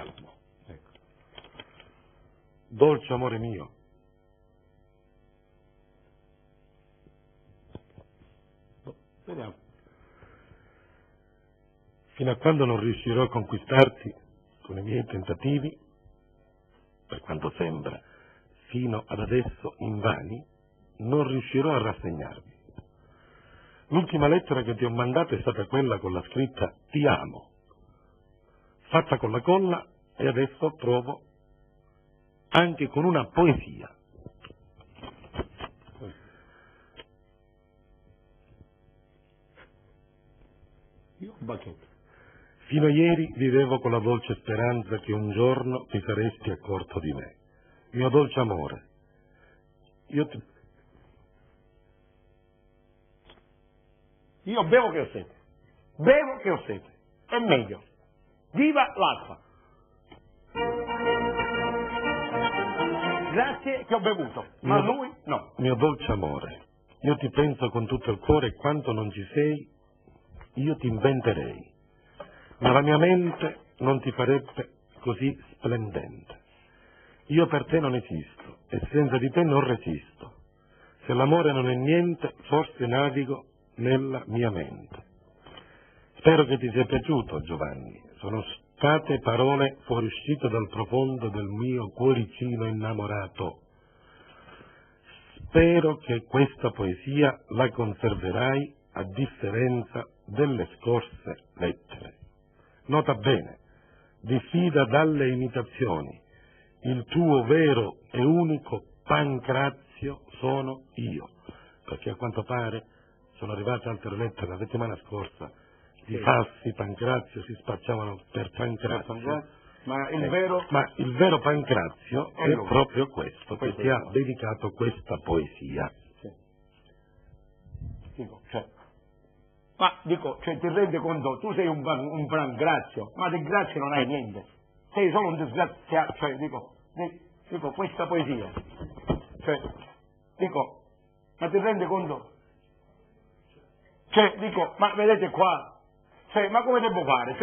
calmo. Ecco. Dolce amore mio, vediamo. Fino a quando non riuscirò a conquistarti con i miei tentativi, per quanto sembra fino ad adesso invani, non riuscirò a rassegnarmi. L'ultima lettera che ti ho mandato è stata quella con la scritta ti amo, fatta con la colla, e adesso provo anche con una poesia. Io un bacchetto. Fino a ieri vivevo con la dolce speranza che un giorno ti saresti accorto di me. Mio dolce amore, io bevo che ho sete. Bevo che ho sete. È meglio. Viva l'acqua. Grazie che ho bevuto, ma lui no. Mio dolce amore, io ti penso con tutto il cuore e quanto non ci sei, io ti inventerei. Ma la mia mente non ti farebbe così splendente. Io per te non esisto e senza di te non resisto. Se l'amore non è niente, forse navigo nella mia mente. Spero che ti sia piaciuto, Giovanni. Sono state parole fuoriuscite dal profondo del mio cuoricino innamorato. Spero che questa poesia la conserverai a differenza delle scorse lettere. Nota bene, diffida dalle imitazioni. Il tuo vero e unico Pancrazio sono io. Perché a quanto pare sono arrivate altre lettere la settimana scorsa di falsi Pancrazio, si spacciavano per Pancrazio. Ma il vero Pancrazio è proprio questo, che ti ha dedicato questa poesia. Ti rendi conto, tu sei un Pancrazio, ma di grazia non hai niente. Sei solo un disgraziato, dico questa poesia. Ma ti rendi conto? Ma vedete qua, ma come devo fare?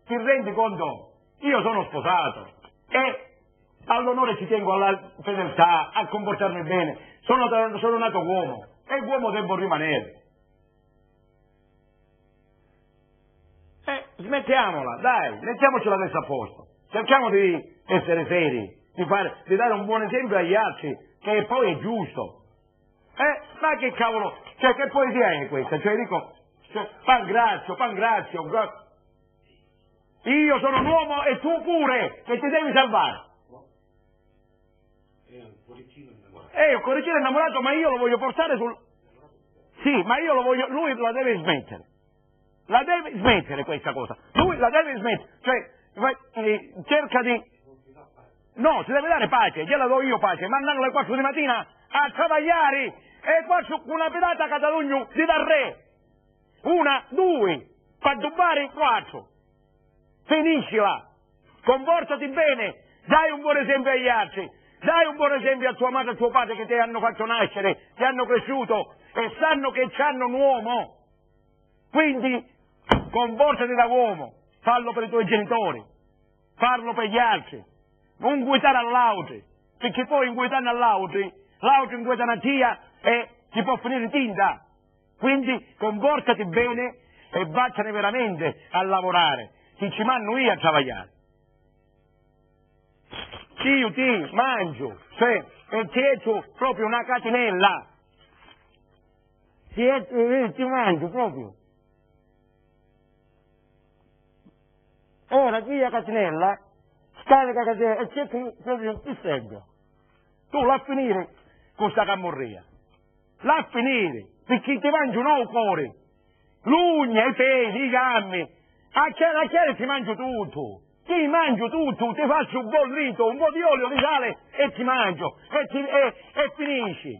Ti rendi conto? Io sono sposato e all'onore ci tengo, alla fedeltà, a comportarmi bene. Sono nato uomo e uomo devo rimanere. Smettiamola, dai, mettiamoci la testa a posto. Cerchiamo di essere seri, di dare un buon esempio agli altri, che poi è giusto. Ma che cavolo, che poesia è questa? Pancrazio, io sono un uomo e tu pure, che ti devi salvare. È un cuoricino innamorato. È un cuoricino innamorato, ma io lo voglio portare sul... Sì, ma io lo voglio... Lui la deve smettere. La deve smettere questa cosa. Lui la deve smettere. Cerca di... No, si deve dare pace, gliela do io pace. Mandano alle 4 di mattina a travagliare e faccio una pedata a Catalogno di dar re. 1, 2, per dubbare 4. Finiscila, comportati bene, dai un buon esempio agli altri, dai un buon esempio a tua madre e a tuo padre che ti hanno fatto nascere, ti hanno cresciuto e sanno che c'hanno un uomo. Quindi comportati da uomo, fallo per i tuoi genitori, farlo per gli altri, non guidare all'auto, perché poi guidando all'auto, l'auto inguida una tia e ti può finire tinta. Quindi comportati bene e vattene veramente a lavorare, che ci mando io a travagliare. Io ti mangio, e ti etto proprio una catenella. Ti mangio proprio. Ora qui la catenella, scarica la catenella e cerchi proprio il seggio. Tu la finire con sta camorria. La finire, perché ti mangi un nuovo cuore. L'ugna, i peli, i gammi. A chiare ti mangio tutto. Ti mangio tutto, ti faccio un bollito, un po' di olio di sale e ti mangio. E finisci.